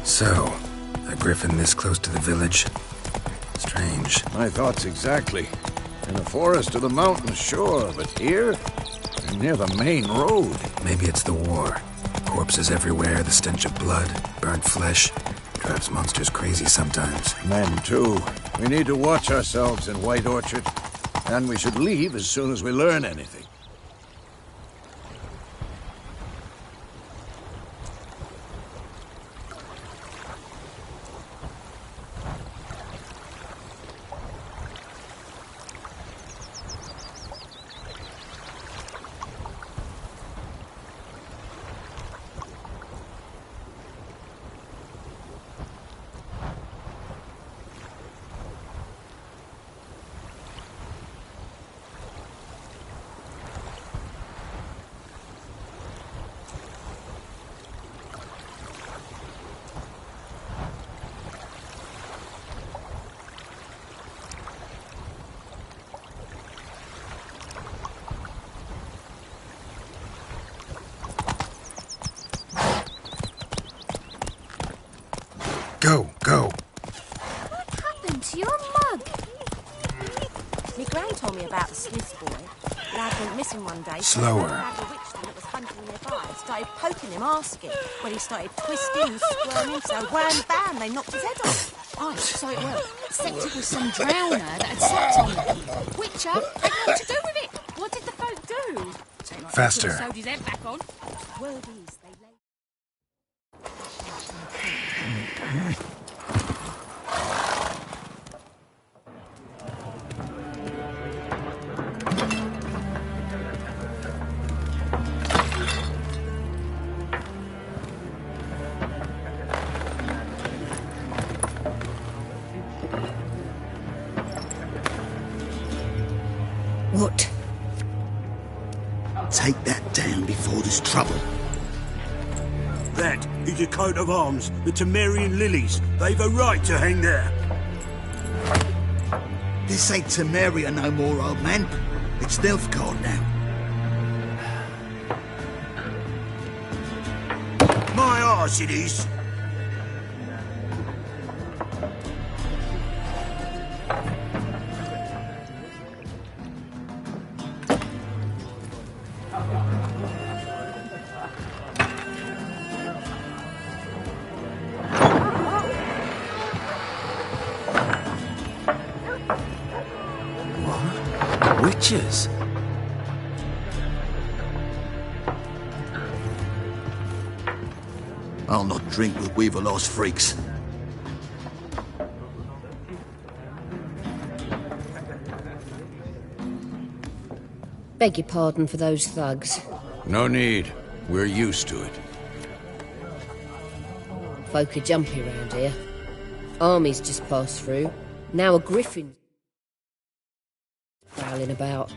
So, a griffin this close to the village? Strange. My thoughts exactly. In the forest or the mountains, sure, but here? And near the main road. Maybe it's the war. Corpses everywhere, the stench of blood, burnt flesh. Drives monsters crazy sometimes. Men, too. We need to watch ourselves in White Orchard. And we should leave as soon as we learn anything. Go! What happened to your mug? My gran told me about the Smith boy. Lad went missing one day. Slower. So a witch thing that was hunting nearby started poking him, asking. When he started twisting and squirming, so wham bam, they knocked his head off. Oh, so it was. Except it was some drowner that had slept on him. Witcher had nothing to do with it. What did the folk do? Faster. Sewed his head back on. Word is, they lay... What? Take that down before there's trouble. That is a coat of arms, the Temerian lilies. They've a right to hang there. This ain't Temeria no more, old man. It's Nilfgaard now. My arse it is. Witches? I'll not drink with Weaverlost freaks. Beg your pardon for those thugs. No need. We're used to it. Folk are jumpy round here. Armies just passed through. Now a griffin prowling about.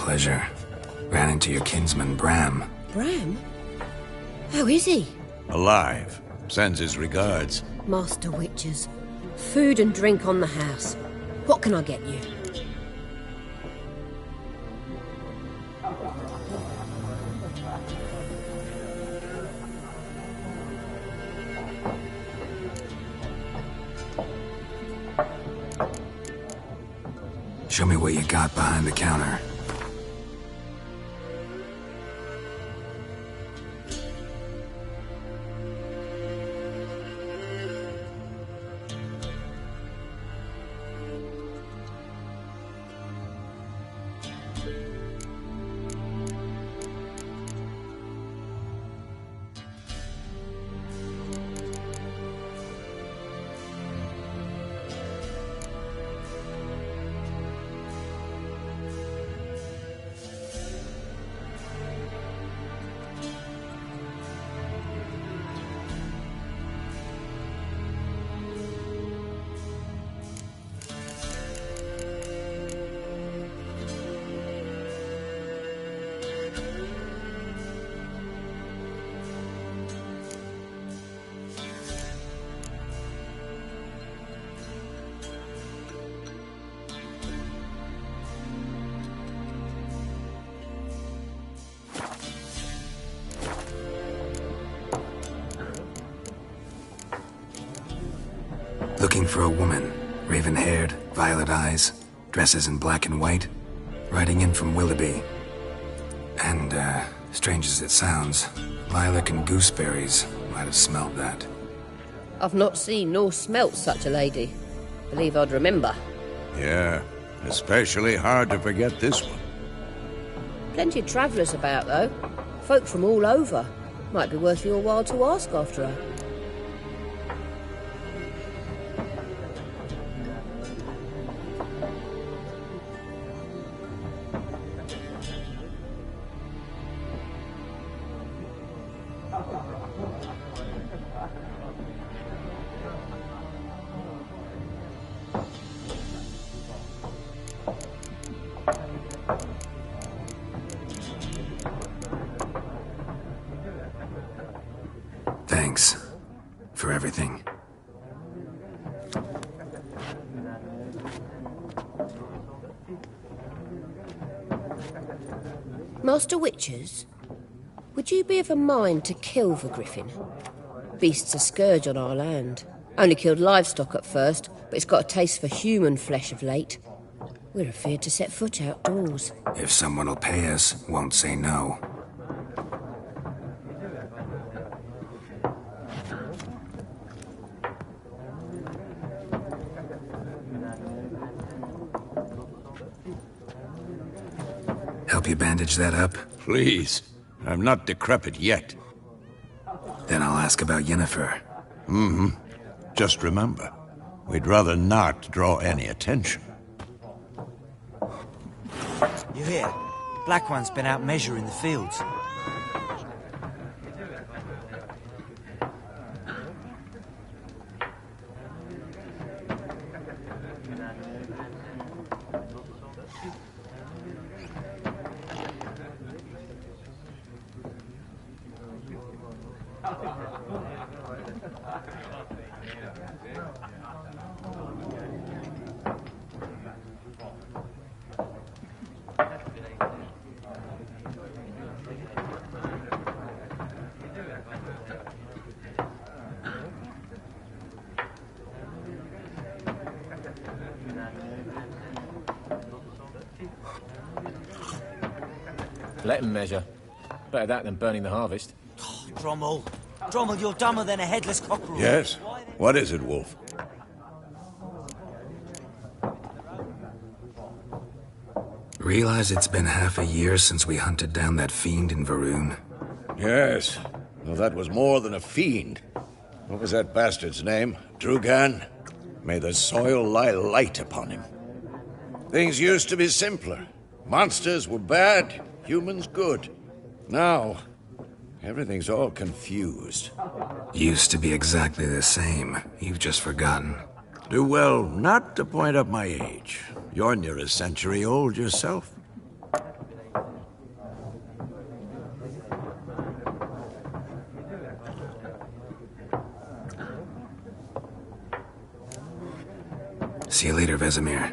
pleasure. Ran into your kinsman, Bram. Bram? How is he? Alive. Sends his regards. Master Witches. Food and drink on the house. What can I get you? Show me what you got behind the counter. Looking for a woman. Raven-haired, violet eyes, dresses in black and white. Riding in from Willoughby. And, strange as it sounds, lilac and gooseberries might have smelled that. I've not seen nor smelt such a lady. Believe I'd remember. Yeah, especially hard to forget this one. Plenty of travellers about, though. Folk from all over. Might be worth your while to ask after her. Thanks for everything. Master Witches, would you be of a mind to kill the griffin? Beast's a scourge on our land. Only killed livestock at first, but it's got a taste for human flesh of late. We're afeard to set foot outdoors. If someone will pay us, won't say no. Help you bandage that up? Please. I'm not decrepit yet. Then I'll ask about Yennefer. Just remember, we'd rather not draw any attention. You hear? Black One's been out measuring the fields. Let him measure. Better that than burning the harvest. Oh, Drommel, you're dumber than a headless cockerel. Yes? What is it, Wolf? Realize it's been half a year since we hunted down that fiend in Varun? Yes. Well, that was more than a fiend. What was that bastard's name? Drugan? May the soil lie light upon him. Things used to be simpler. Monsters were bad, humans good. Now, everything's all confused. Used to be exactly the same. You've just forgotten. Do well not to point up my age. You're near a century old yourself. See you later, Vesemir.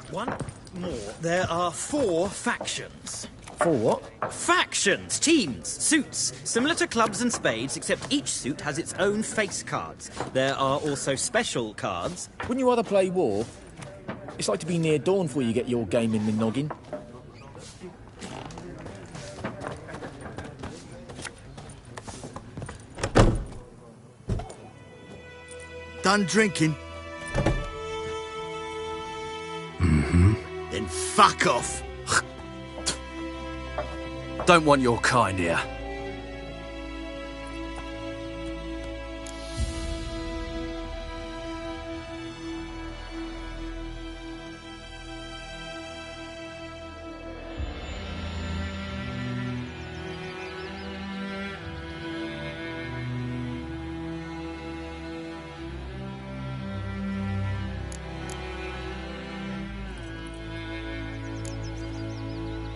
One more. There are 4 factions. 4 what? Factions, teams, suits, similar to clubs and spades, except each suit has its own face cards. There are also special cards. Wouldn't you rather play war? It's like to be near dawn before you get your game in the noggin. Done drinking? Mm-hmm. Then fuck off. Don't want your kind here.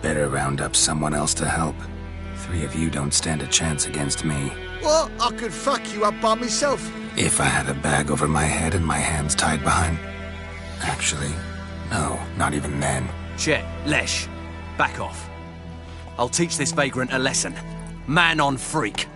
Better round up someone else to help. 3 of you don't stand a chance against me. What? I could fuck you up by myself. If I had a bag over my head and my hands tied behind... Actually, no, not even then. Chet, Lesh, back off. I'll teach this vagrant a lesson. Man on freak.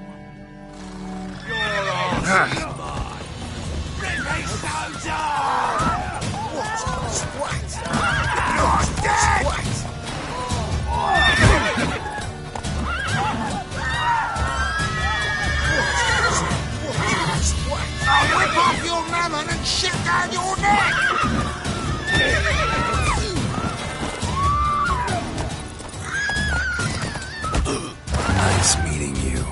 I'll whip off your mammon and shit down your neck! Nice meeting you.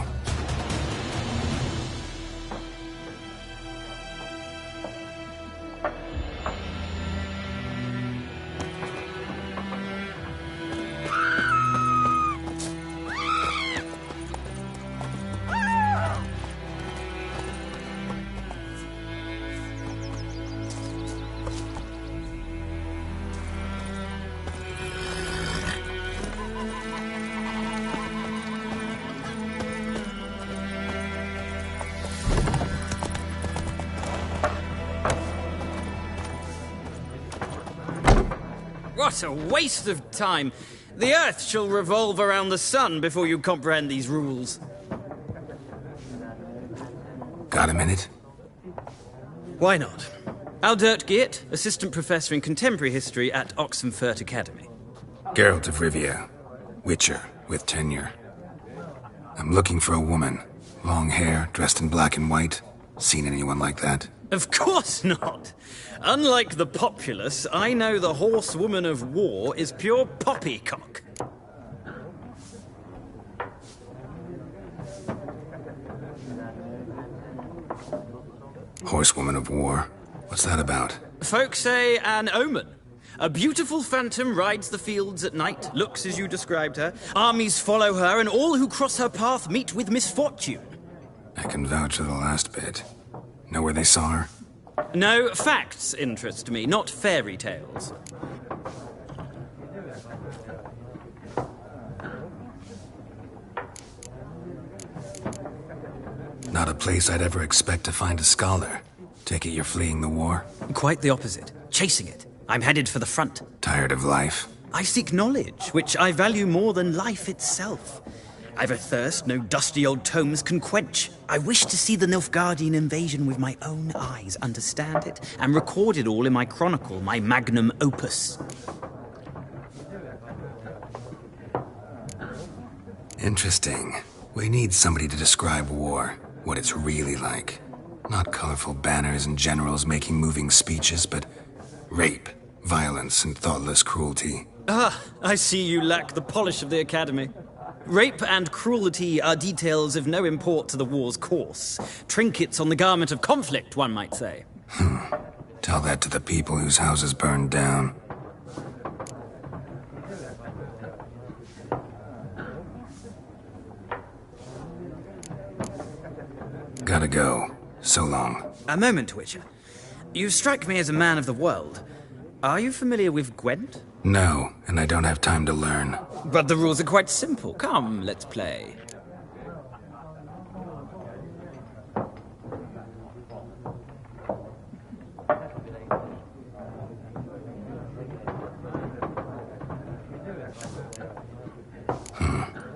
What a waste of time. The Earth shall revolve around the sun before you comprehend these rules. Got a minute? Why not? Aldert Geert, Assistant Professor in Contemporary History at Oxenfurt Academy. Geralt of Rivia. Witcher, with tenure. I'm looking for a woman. Long hair, dressed in black and white. Seen anyone like that? Of course not. Unlike the populace, I know the horsewoman of war is pure poppycock. Horsewoman of war? What's that about? Folk say an omen. A beautiful phantom rides the fields at night, looks as you described her. Armies follow her, and all who cross her path meet with misfortune. I can vouch for the last bit. Know where they saw her? No, facts interest me, not fairy tales. Not a place I'd ever expect to find a scholar. Take it you're fleeing the war? Quite the opposite. Chasing it. I'm headed for the front. Tired of life? I seek knowledge, which I value more than life itself. I've a thirst no dusty old tomes can quench. I wish to see the Nilfgaardian invasion with my own eyes, understand it, and record it all in my chronicle, my magnum opus. Interesting. We need somebody to describe war, what it's really like. Not colorful banners and generals making moving speeches, but rape, violence, and thoughtless cruelty. Ah, I see you lack the polish of the Academy. Rape and cruelty are details of no import to the war's course. Trinkets on the garment of conflict, one might say. Tell that to the people whose houses burned down. Gotta go. So long. A moment, Witcher. You strike me as a man of the world. Are you familiar with Gwent? No, and I don't have time to learn. But the rules are quite simple. Come, let's play.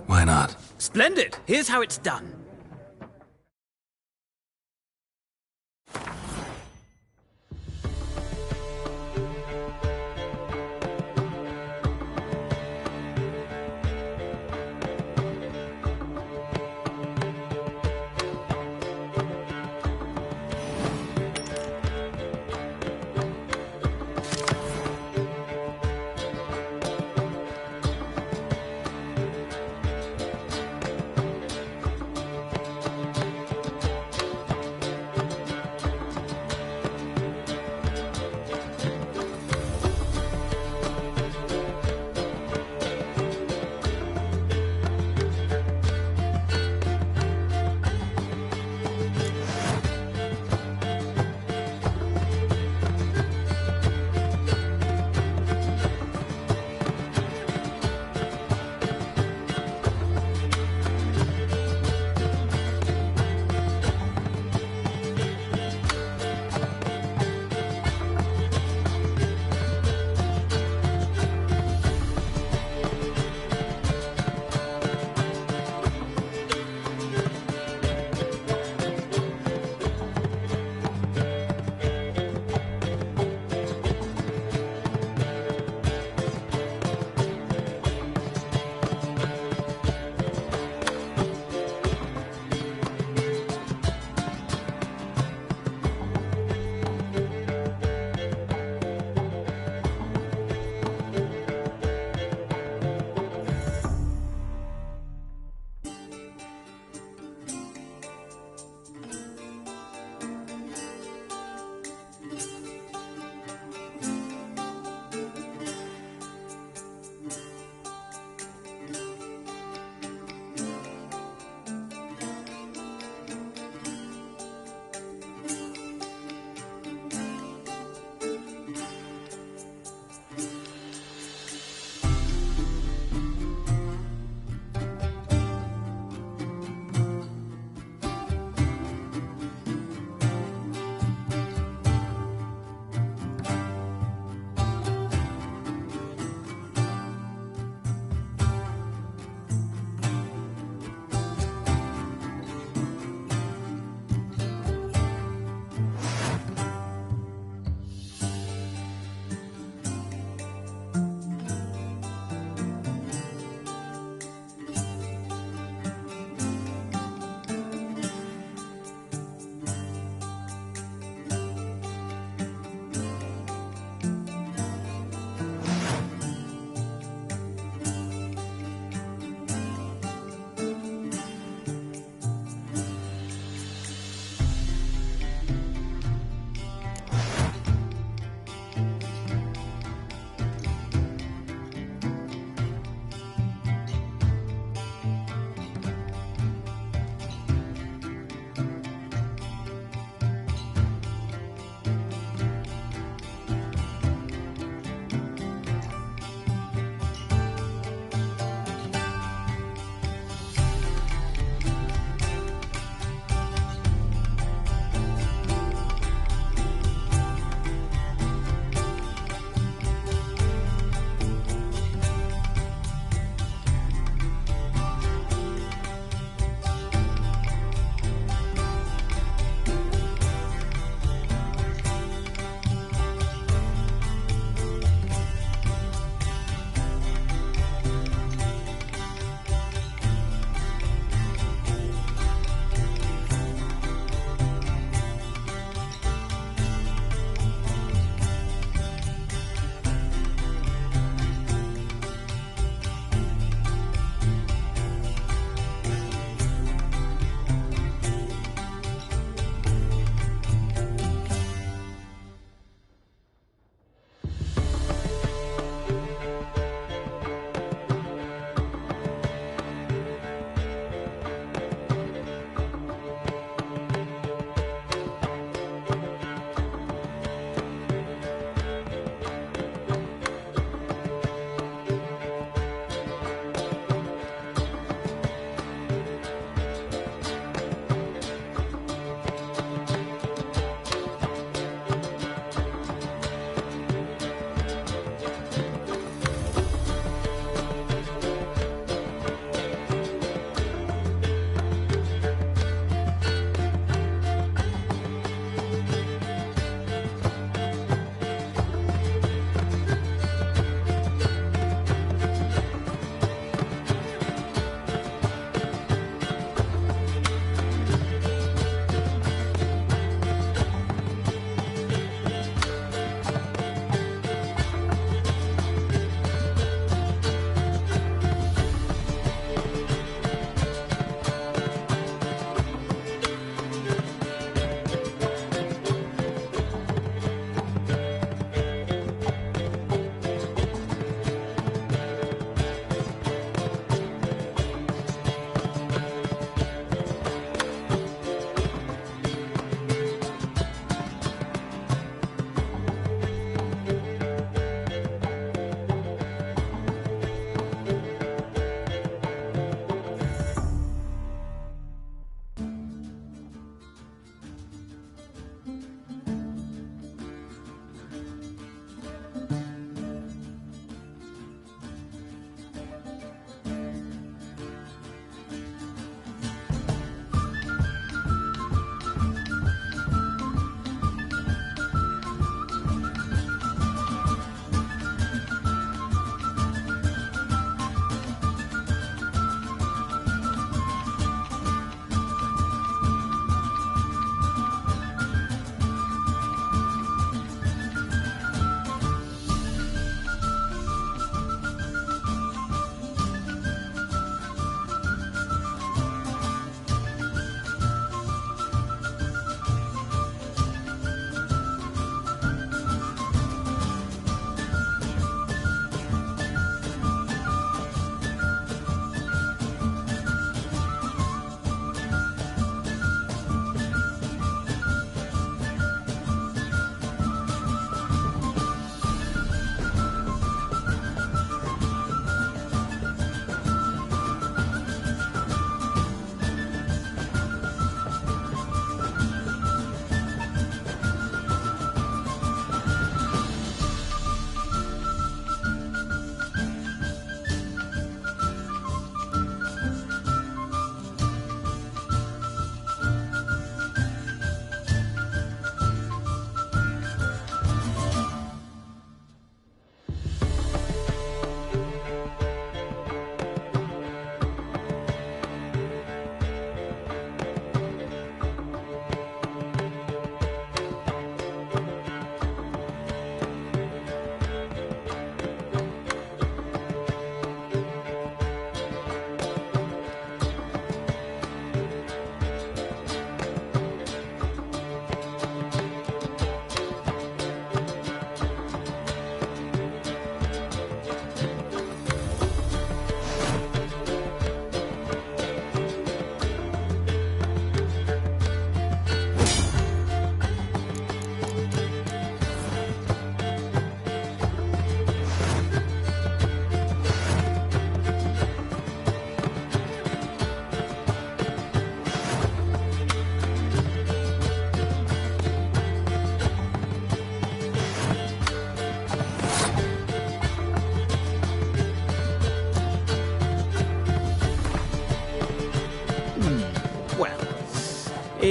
Why not? Splendid! Here's how it's done.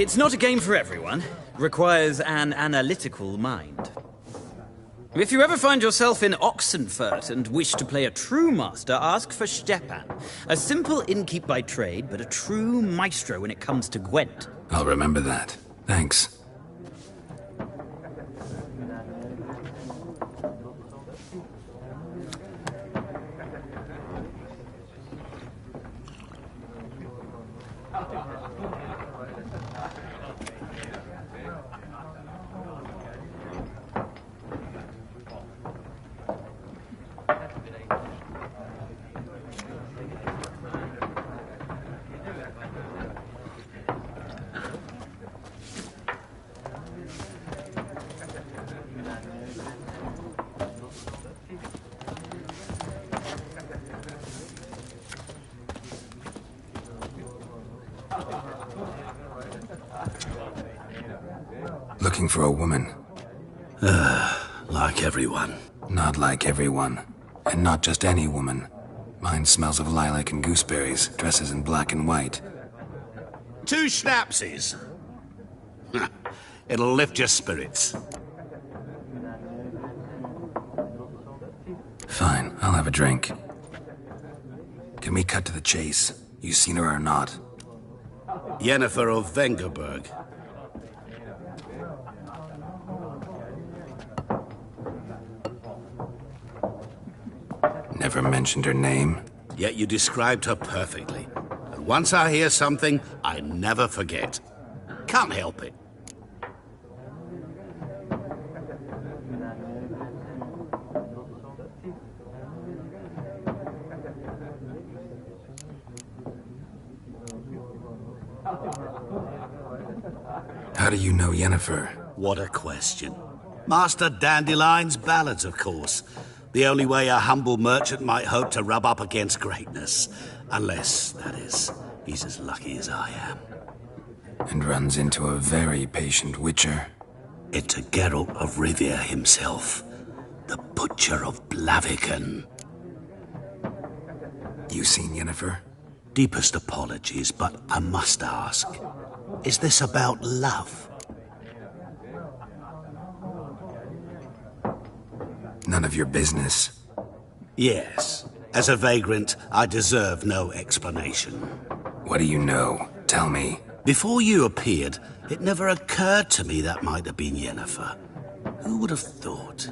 It's not a game for everyone. Requires an analytical mind. If you ever find yourself in Oxenfurt and wish to play a true master, ask for Stepan. A simple innkeep by trade, but a true maestro when it comes to Gwent. I'll remember that. Thanks. Looking for a woman. Like everyone. Not like everyone. And not just any woman. Mine smells of lilac and gooseberries, dresses in black and white. 2 schnapsies. It'll lift your spirits. Fine, I'll have a drink. Can we cut to the chase? You seen her or not? Yennefer of Vengerberg. Never mentioned her name. Yet you described her perfectly. And once I hear something, I never forget. Can't help it. How do you know Yennefer? What a question. Master Dandelion's ballads, of course. The only way a humble merchant might hope to rub up against greatness. Unless, that is, he's as lucky as I am. And runs into a very patient witcher. It's a Geralt of Rivia himself. The Butcher of Blaviken. You seen Yennefer? Deepest apologies, but I must ask. Is this about love? None of your business. Yes. As a vagrant, I deserve no explanation. What do you know? Tell me. Before you appeared, it never occurred to me that might have been Yennefer. Who would have thought?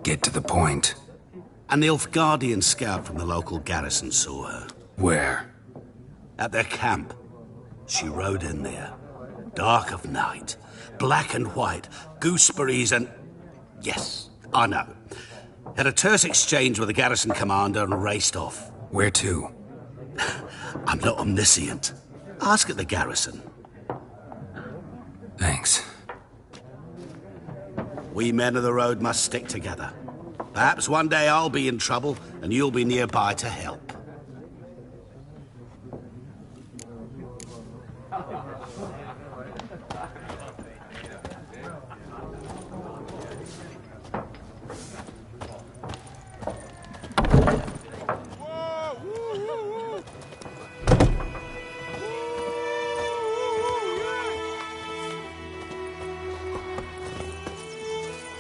Get to the point. An Nilfgaardian scout from the local garrison saw her. Where? At their camp. She rode in there. Dark of night. Black and white. Gooseberries and... Yes, I know. Had a terse exchange with the garrison commander and raced off. Where to? I'm not omniscient. Ask at the garrison. Thanks. We men of the road must stick together. Perhaps one day I'll be in trouble and you'll be nearby to help.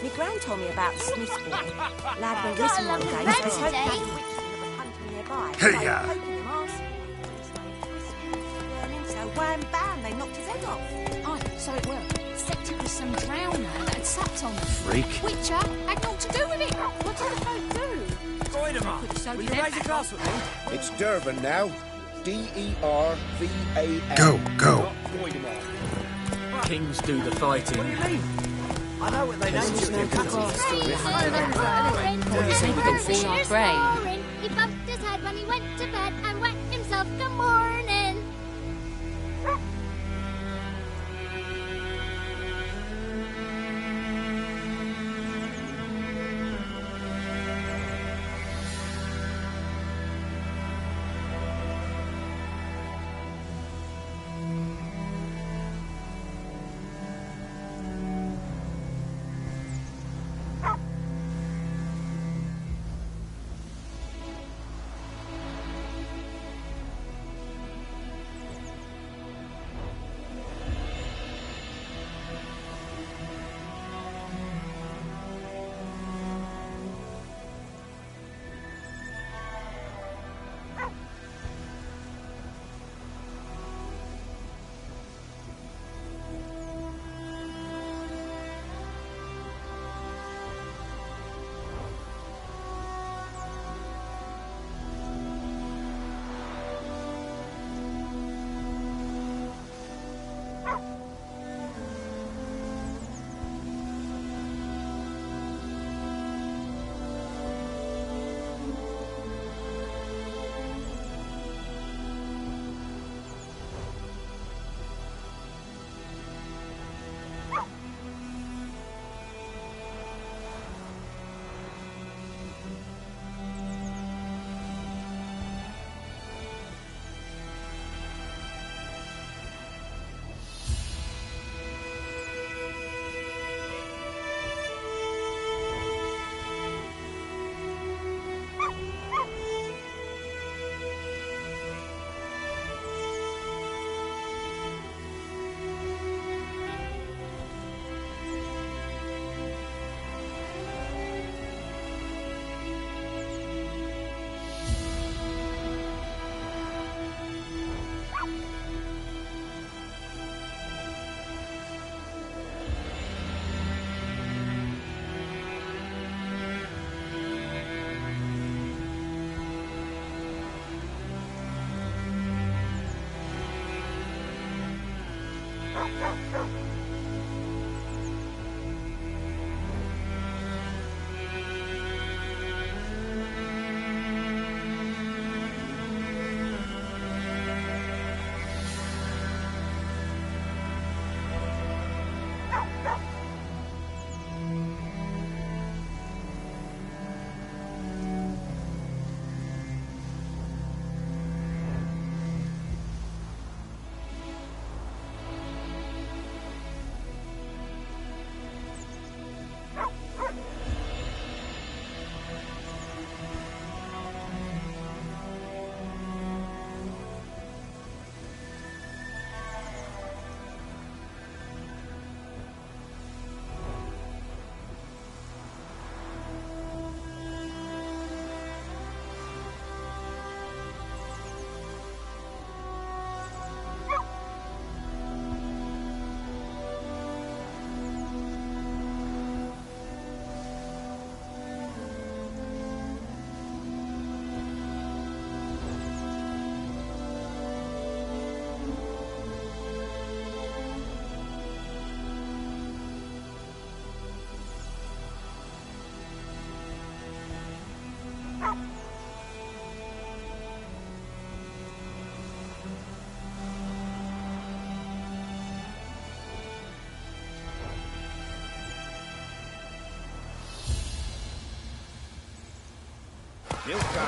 My gran told me about the Smith's boy. Lad went missing one day, so I hope Dad and Witches will have a hunter nearby. Hey, ya. Poking him arse. He started twisting and squirming, so wham bam, they knocked his head off. Aye, so it were. Except it was some drowner that had sat on him. Freak. Witcher had naught to do with it. What did the folk do? Goidemar, will you raise a glass with me? It's Durban now. D-E-R-V-A-N. Go. Kings do the fighting. What do you mean? I know what they named you. Maybe go fish our prey. He bumped his head when he went to bed and wet himself. Good morning.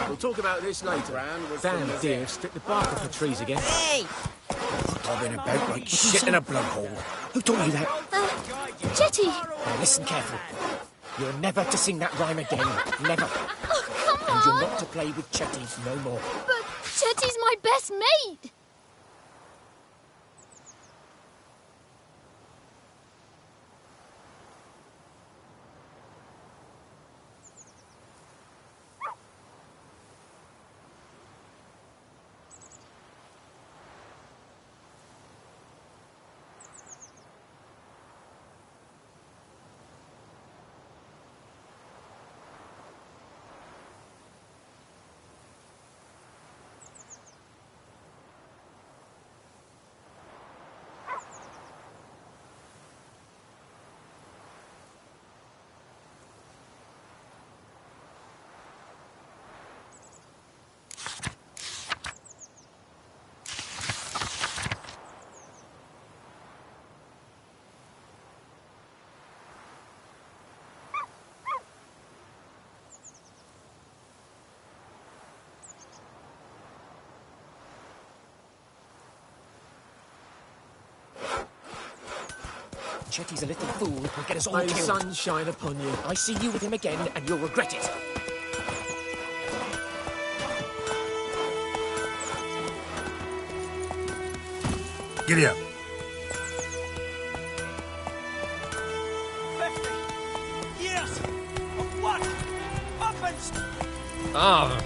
We'll talk about this later. Damn deer, stripped the bark off the trees again. Hey! Bobbing about like shit in a blood hole. Who told you that? Jetty! Now listen carefully. You're never to sing that rhyme again. Never. Oh, come And you're on! not to play with chetties no more. But Jetty's my best mate! Chetty's a little fool who'll get us all May the killed. sun shine upon you. I see you with him again, and you'll regret it. Giddy up. Yes! Of what? Muffins! Ah,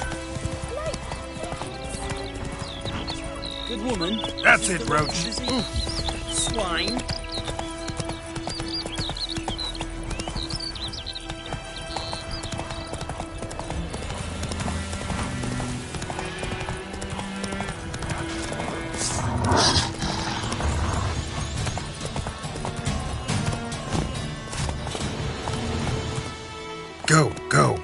Good woman. That's it, Roach. Swine. Go, go.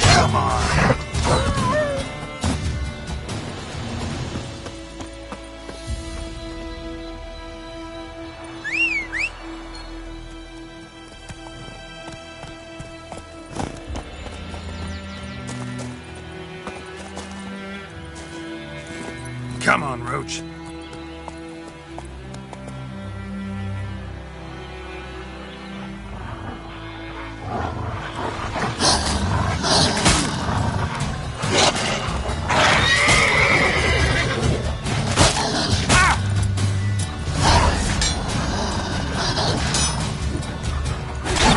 Come on. Come on, Roach.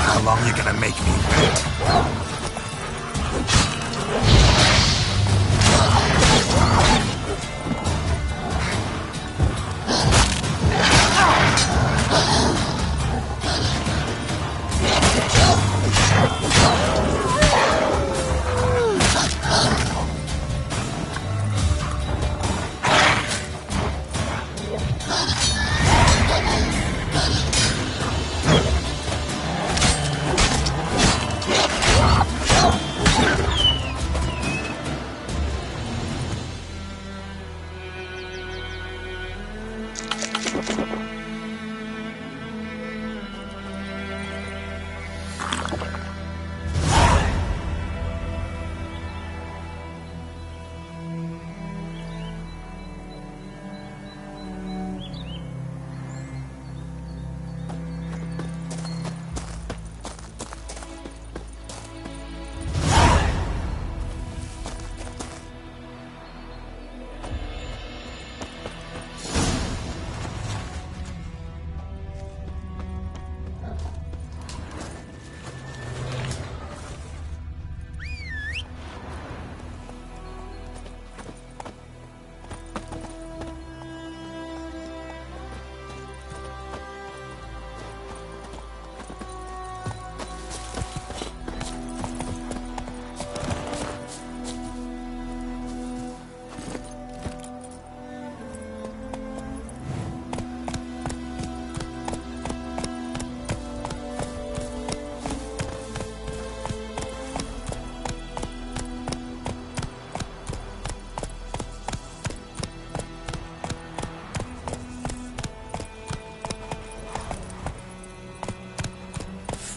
How long you gonna make me wait?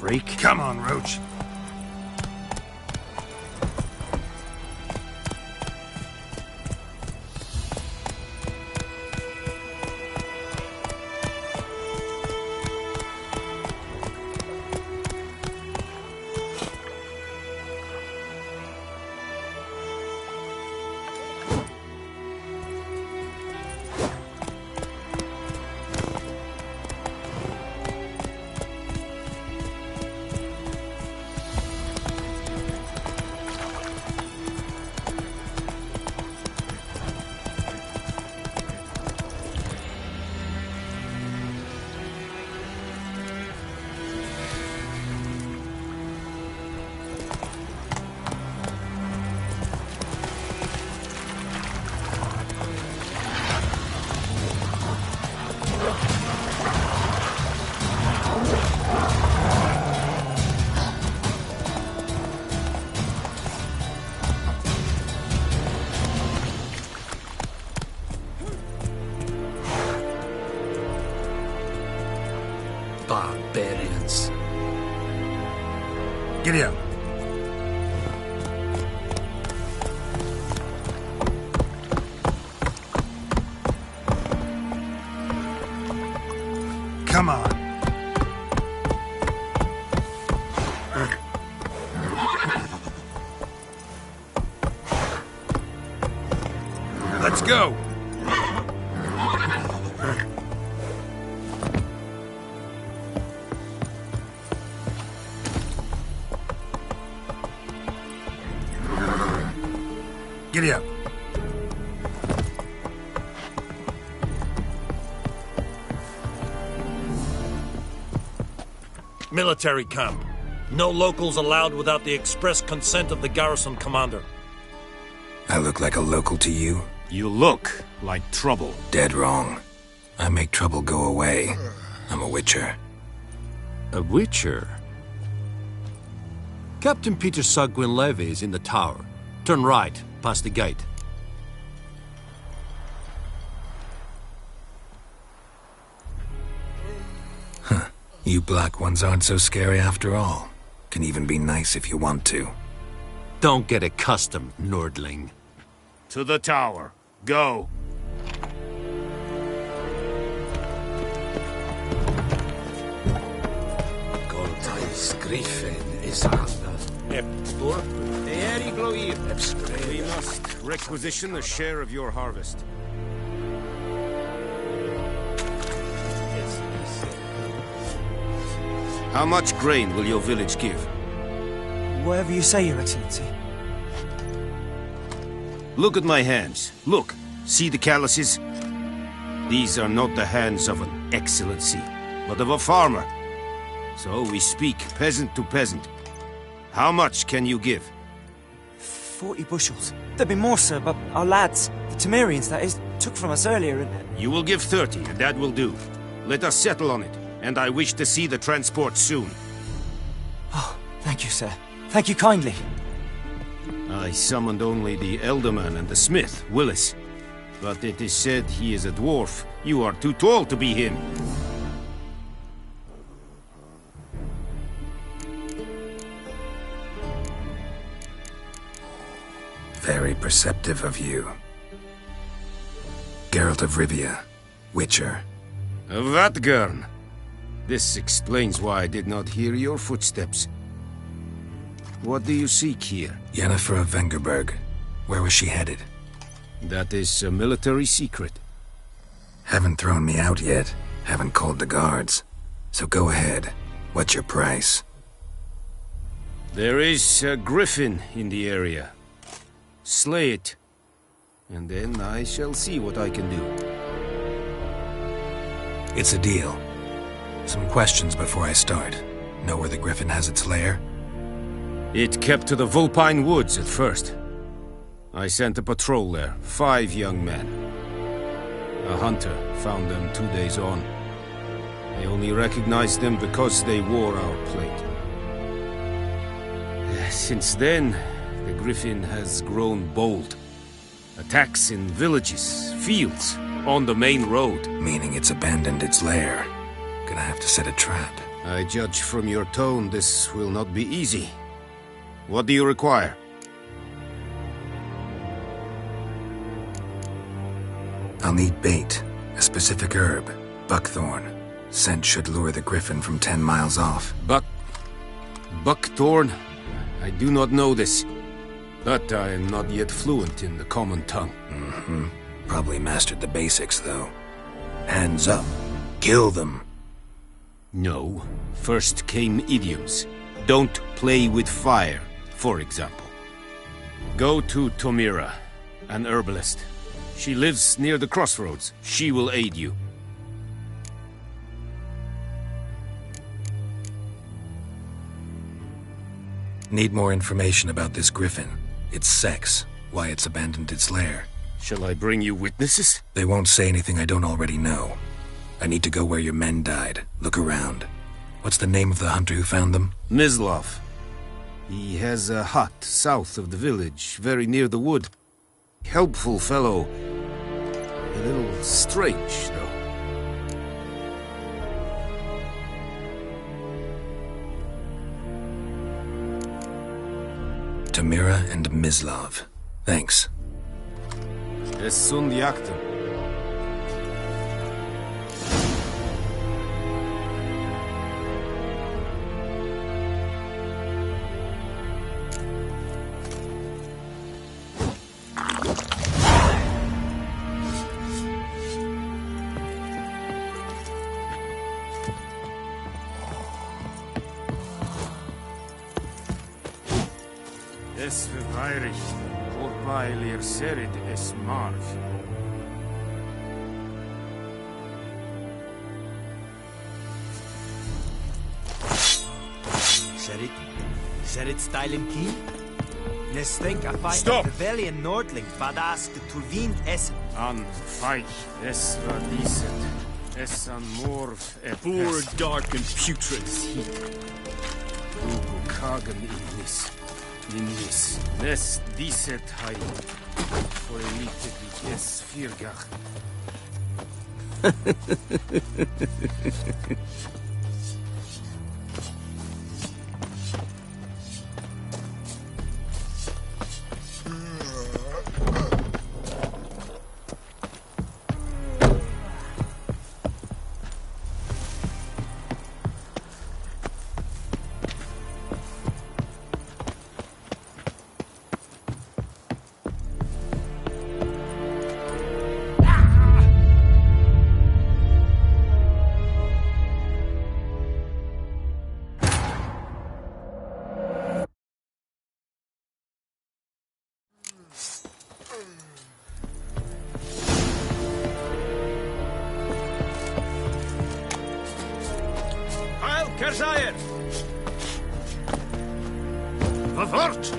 freak. Come on, Roach. Barbarians. Giddy up. Come on. Let's go. Giddy up. Military camp. No locals allowed without the express consent of the garrison commander. I look like a local to you? You look like trouble. Dead wrong. I make trouble go away. I'm a witcher. A witcher? Captain Peter Sagwin Levy is in the tower. Turn right, past the gate. Huh. You black ones aren't so scary after all. Can even be nice if you want to. Don't get accustomed, Nordling. To the tower. Go. We must requisition a share of your harvest. How much grain will your village give? Whatever you say, Your Excellency. Look at my hands. Look. See the calluses? These are not the hands of an excellency, but of a farmer. So we speak peasant to peasant. How much can you give? 40 bushels. There'd be more, sir, but our lads, the Temerians, that is, took from us earlier and... You will give 30, and that will do. Let us settle on it, and I wish to see the transport soon. Oh, thank you, sir. Thank you kindly. I summoned only the Elderman and the smith, Willis. But it is said he is a dwarf. You are too tall to be him. Very perceptive of you. Geralt of Rivia, Witcher. Vatgern. This explains why I did not hear your footsteps. What do you seek here? Yennefer of Vengerberg. Where was she headed? That is a military secret. Haven't thrown me out yet. Haven't called the guards. So go ahead. What's your price? There is a griffin in the area. Slay it. And then I shall see what I can do. It's a deal. Some questions before I start. Know where the griffin has its lair? It kept to the Vulpine Woods at first. I sent a patrol there, 5 young men. A hunter found them 2 days on. I only recognized them because they wore our plate. Since then, the griffin has grown bold. Attacks in villages, fields, on the main road. Meaning it's abandoned its lair. Gonna have to set a trap. I judge from your tone this will not be easy. What do you require? I'll need bait, a specific herb, buckthorn. Scent should lure the griffin from 10 miles off. Buckthorn? I do not know this. But I am not yet fluent in the common tongue. Mm-hmm. Probably mastered the basics, though. Hands up. Kill them. No. First came idioms. Don't play with fire, for example. Go to Tomira, an herbalist. She lives near the crossroads. She will aid you. Need more information about this griffin. Its sex, why it's abandoned its lair. Shall I bring you witnesses? They won't say anything I don't already know. I need to go where your men died. Look around. What's the name of the hunter who found them? Mislav. He has a hut south of the village, very near the wood. Helpful fellow. A little strange, though. Tomira and Mislav. Thanks. Es sunt jagten. Es verweirig, voorbij leer serid es marv. Serid stylen key? Nes think I fight Stop! the Velian Nordling, vadas de Turvin es... An feich, es var diset. Es an morv Poor, dark, and putrid. Ugo kagen ignis. Innis. Nes diset heil. For elite dit es firgach. Kerzayer! Verwort!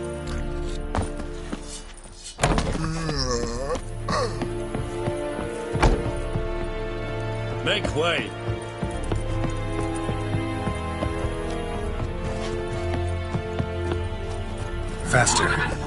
Make way! Faster.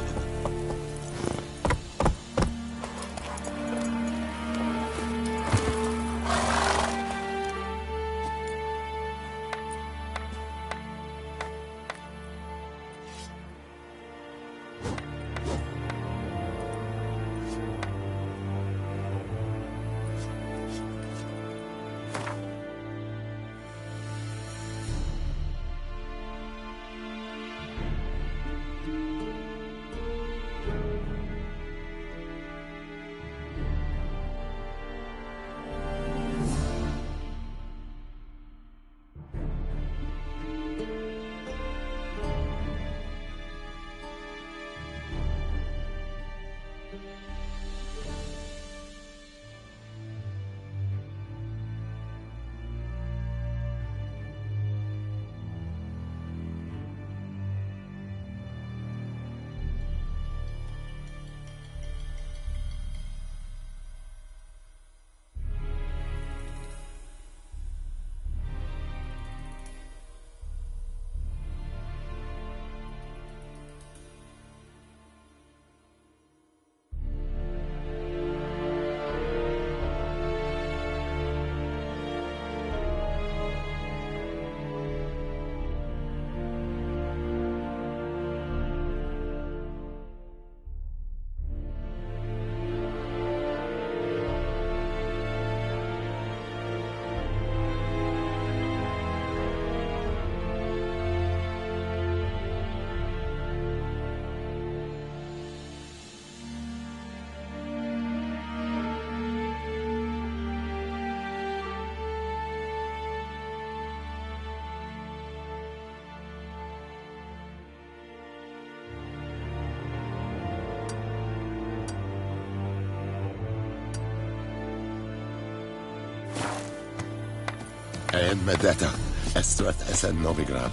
Medeta, Estuat Esen Novigrad.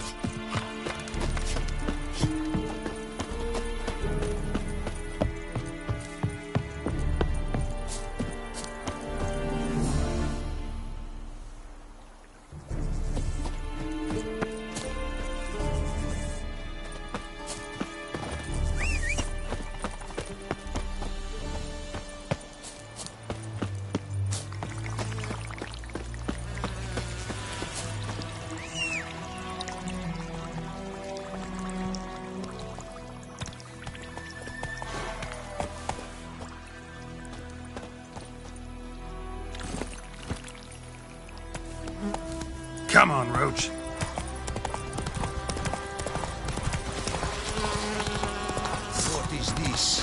Come on, Roach. What is this?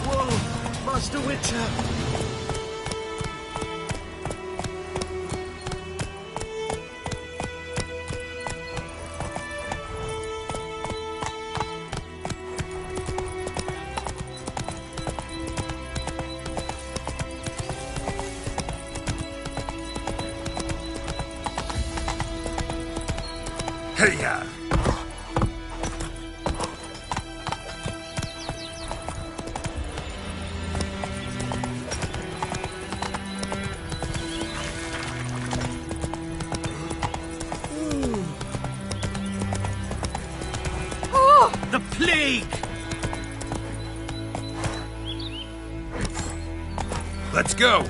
Whoa! Master Witcher! Hey-ya! The plague! Let's go!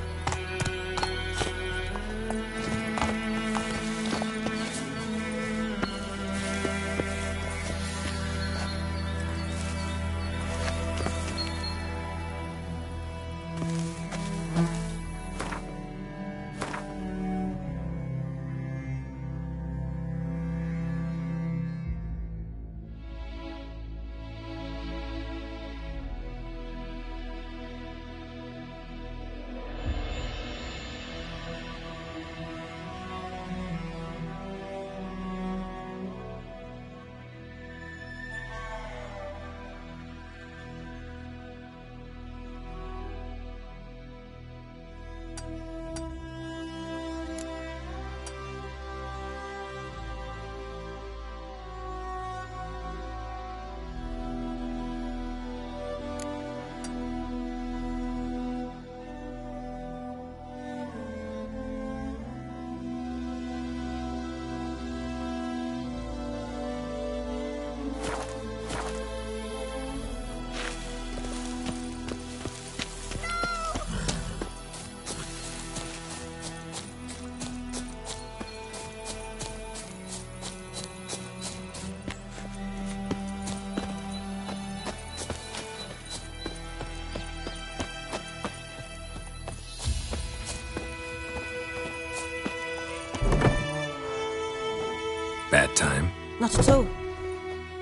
Bad time? Not at all.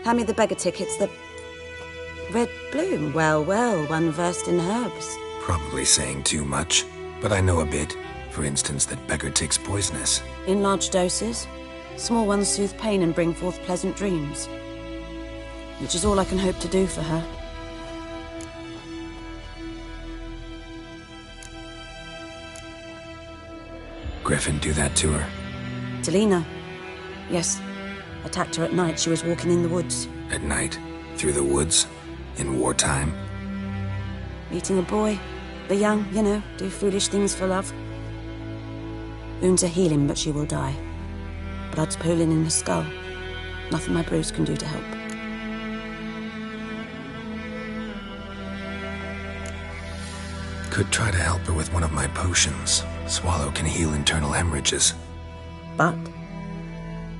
Hand me the beggar tickets, the red bloom. Well, well, one versed in herbs. Probably saying too much, but I know a bit. For instance, that beggar tick's poisonous. In large doses. Small ones soothe pain and bring forth pleasant dreams. Which is all I can hope to do for her. Griffin do that to her? Delina. Yes. Attacked her at night. She was walking in the woods. At night? Through the woods? In wartime? Meeting a boy. The young, you know, do foolish things for love. Wounds are healing, but she will die. Blood's pooling in her skull. Nothing my brews can do to help. Could try to help her with one of my potions. Swallow can heal internal hemorrhages. But?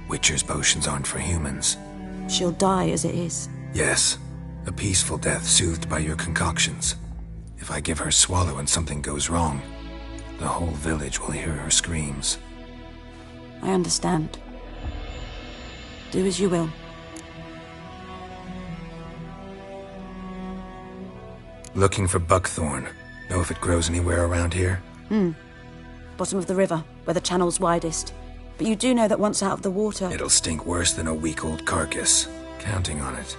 Witcher's potions aren't for humans. She'll die as it is. Yes. A peaceful death soothed by your concoctions. If I give her Swallow and something goes wrong, the whole village will hear her screams. I understand. Do as you will. Looking for buckthorn. Know if it grows anywhere around here? Bottom of the river, where the channel's widest. But you do know that once out of the water... It'll stink worse than a week-old carcass. Counting on it.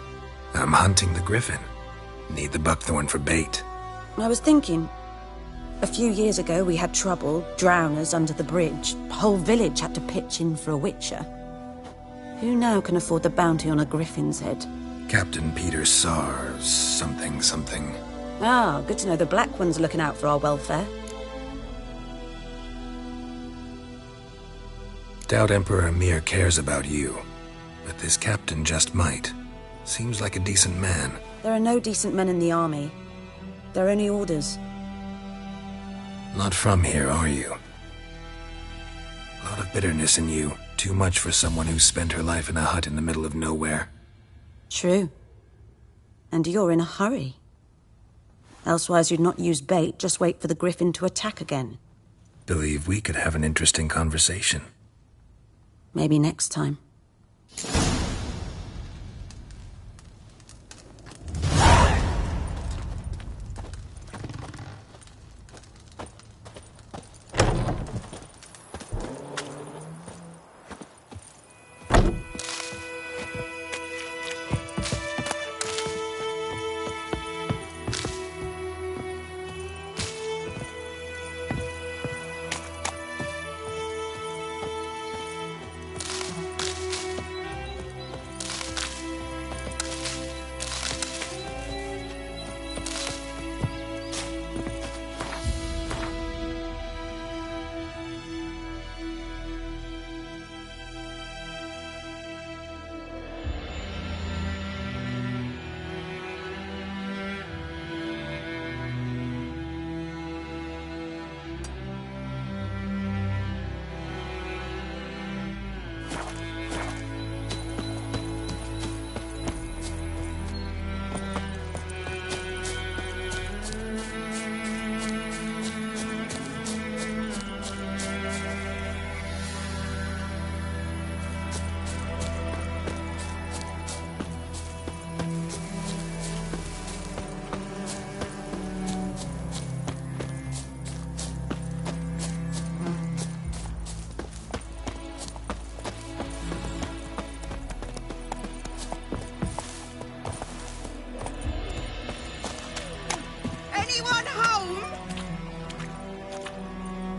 I'm hunting the griffin. Need the buckthorn for bait. I was thinking... A few years ago, we had trouble, drowners under the bridge. The whole village had to pitch in for a witcher. Who now can afford the bounty on a griffin's head? Captain Peter Sars, something. Ah, good to know the Black One's looking out for our welfare. Doubt Emperor Emir cares about you, but this captain just might. Seems like a decent man. There are no decent men in the army. They're only orders. Not from here, are you? A lot of bitterness in you. Too much for someone who spent her life in a hut in the middle of nowhere. True. And you're in a hurry. Elsewise you'd not use bait, just wait for the griffin to attack again. Believe we could have an interesting conversation. Maybe next time.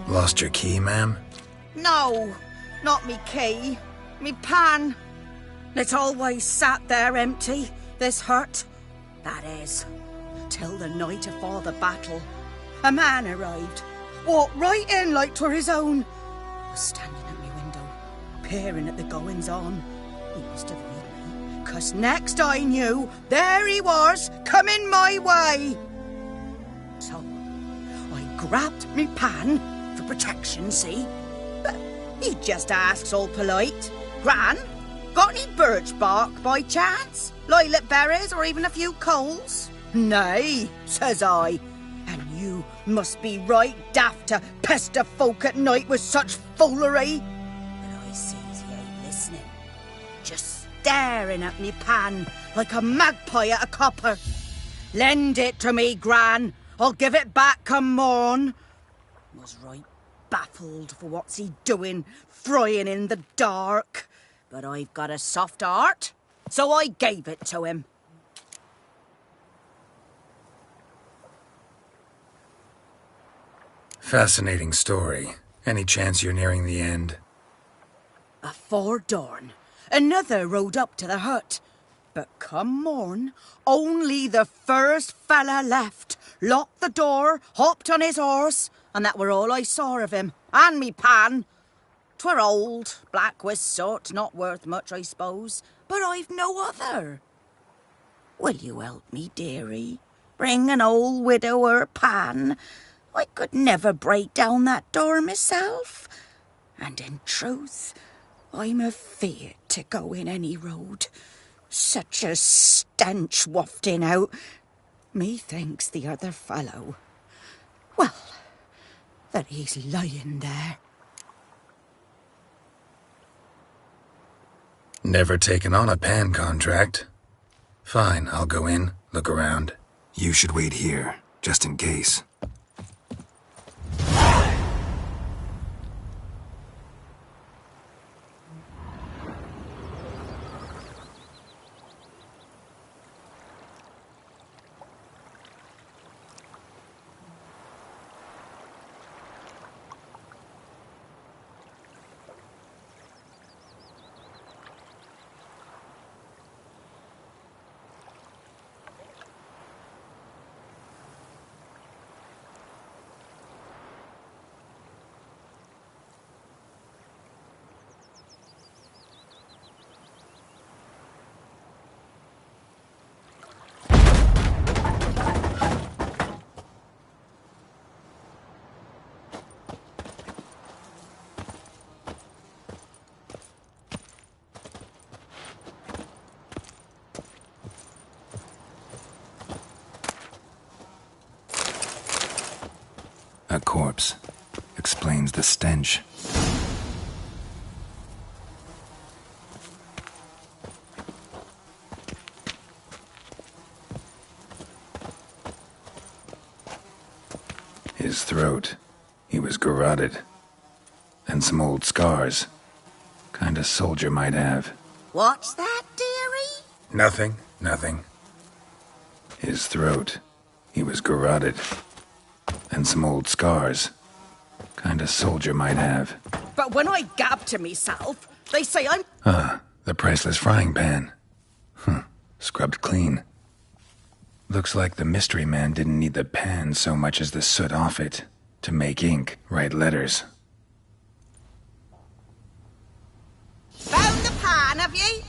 Lost your key, ma'am? No, not me key. Me pan. It's always sat there empty, this hut. That is, till the night afore the battle. A man arrived, walked right in like 'twere his own. Was standing at me window, peering at the goings-on. He must have read me, 'cause next I knew, there he was, coming my way. So, I grabbed me pan, for protection, see? But he just asks all polite, "Gran, got any birch bark by chance? Lilac berries or even a few coals?" "Nay," says I. "And you must be right daft to pester folk at night with such foolery." But I sees he ain't listening, just staring at me pan like a magpie at a copper. "Lend it to me, Gran. I'll give it back come morn." Was right baffled for what's he doing, frying in the dark. But I've got a soft heart, so I gave it to him. Fascinating story. Any chance you're nearing the end? Afore dawn, another rode up to the hut. But come morn, only the first fella left, locked the door, hopped on his horse, and that were all I saw of him, and me pan. 'Twere old, black-wist sort, not worth much, I suppose, but I've no other. Will you help me, dearie? Bring an old widower pan. I could never break down that door myself. And in truth, I'm afeard to go in any road. Such a stench wafting out. Methinks the other fellow, well, that he's lying there. Never taken on a pan contract. Fine, I'll go in, look around. You should wait here, just in case. A corpse. Explains the stench. His throat. He was garroted. And some old scars. Kind of soldier might have. What's that, dearie? Nothing. His throat. He was garroted. And some old scars. Kind of soldier might have. But when I gab to myself, they say I'm... The priceless frying pan. Scrubbed clean. Looks like the mystery man didn't need the pan so much as the soot off it. To make ink, write letters. Found the pan, have ye?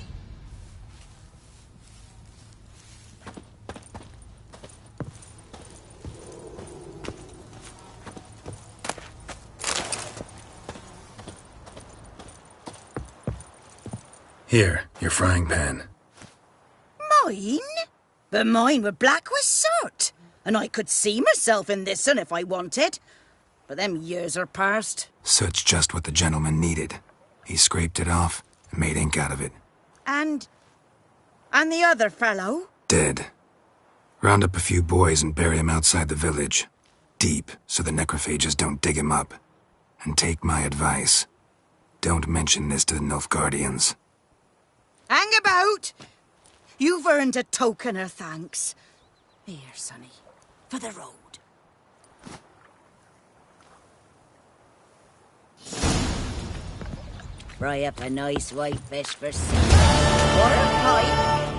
Here, your frying pan. Mine? But mine were black with soot. And I could see myself in this one if I wanted. But them years are past. Soot's just what the gentleman needed. He scraped it off and made ink out of it. And the other fellow? Dead. Round up a few boys and bury him outside the village. Deep, so the necrophages don't dig him up. And take my advice. Don't mention this to the Nilfgaardians. Hang about! You've earned a token of thanks. Here, sonny, for the road. Fry up a nice white fish for supper. Or a pipe.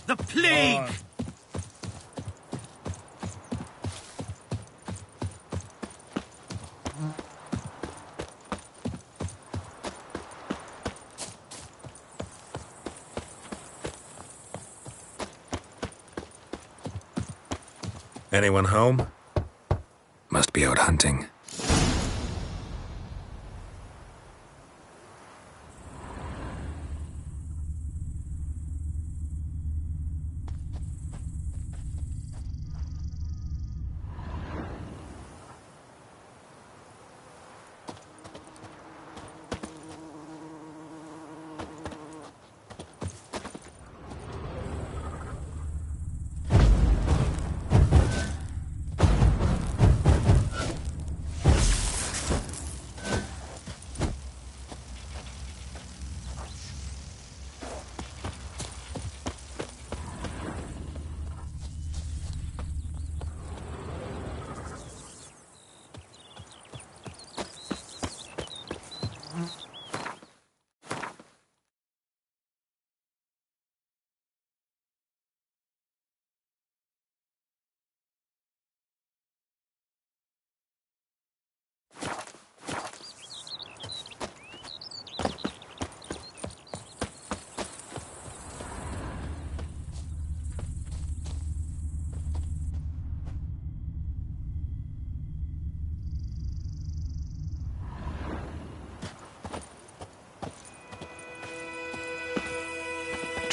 The plague! Anyone home? Must be out hunting.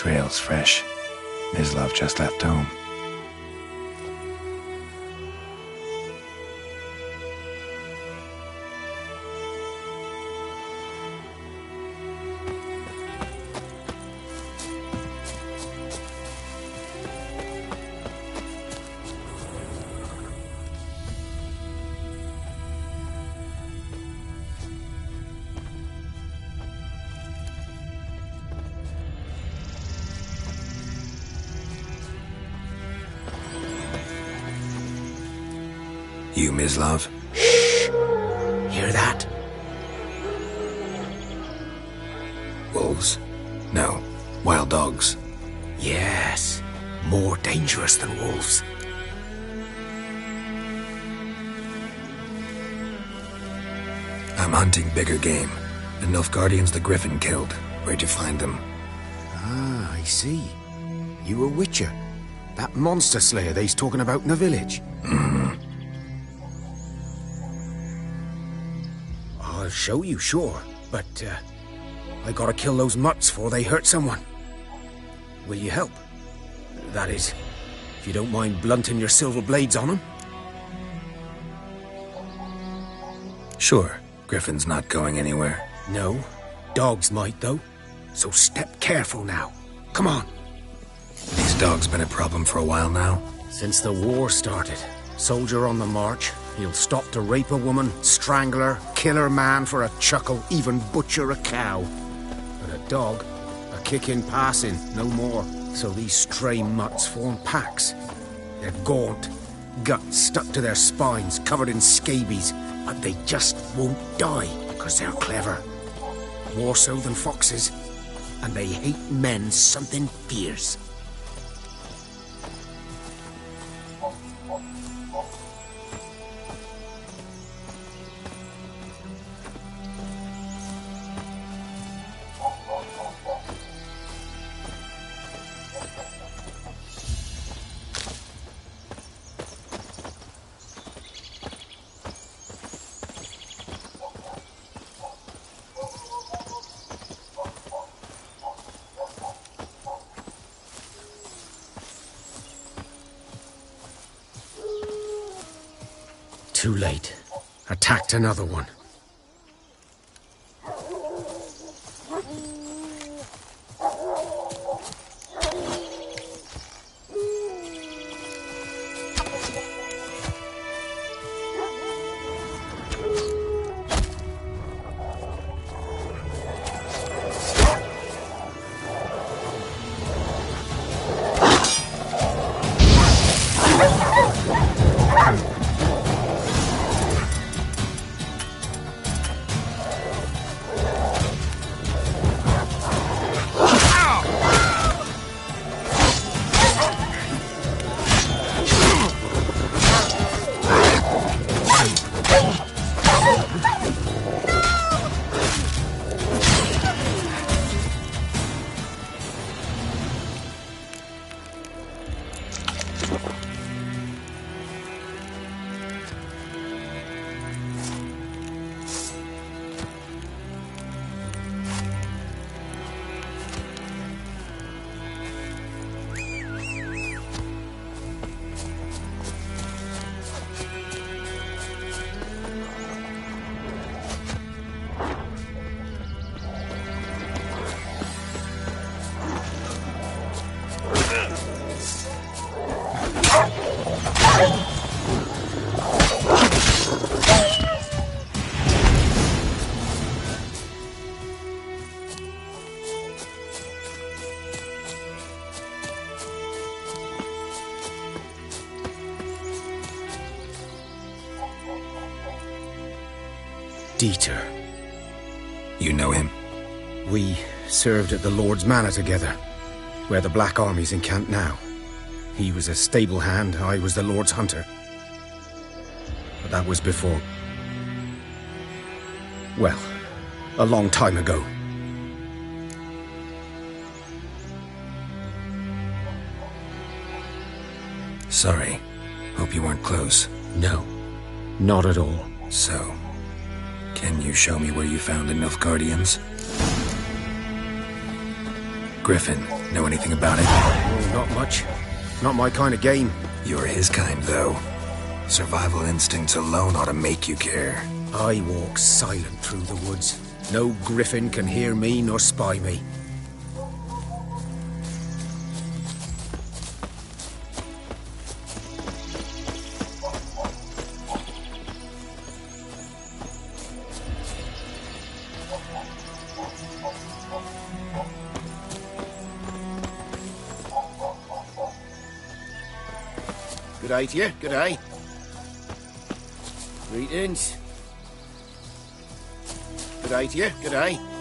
trail's fresh. Mislav just left home. You, Mislav? Shh! Hear that? Wolves? No. Wild dogs. Yes. More dangerous than wolves. I'm hunting bigger game. The Nilfgaardians the Griffin killed. Where'd you find them? Ah, I see. You a witcher. That monster slayer they's talking about in the village. I'll show you, sure. But, I gotta kill those mutts before they hurt someone. Will you help? That is, if you don't mind blunting your silver blades on them. Sure. Griffin's not going anywhere. No. Dogs might, though. So step careful now. Come on. These dogs been a problem for a while now? Since the war started. Soldier on the march. He'll stop to rape a woman, strangle her, kill her man for a chuckle, even butcher a cow. But a dog, a kick in passing, no more. So these stray mutts form packs. They're gaunt, guts stuck to their spines, covered in scabies, but they just won't die, because they're clever. More so than foxes. And they hate men something fierce. Too late. Attacked another one. Dieter. You know him? We served at the Lord's Manor together, where the Black Army's encamped now. He was a stable hand, I was the Lord's hunter. But that was before... well, a long time ago. Sorry. Hope you weren't close. No, not at all. So, can you show me where you found the Nilfgaardians? Griffin, Know anything about it? Oh, not much. Not my kind of game. You're his kind, though. Survival instincts alone ought to make you care. I walk silent through the woods. No griffin can hear me nor spy me. Good day to you, good day. Greetings. Good day to you, good day.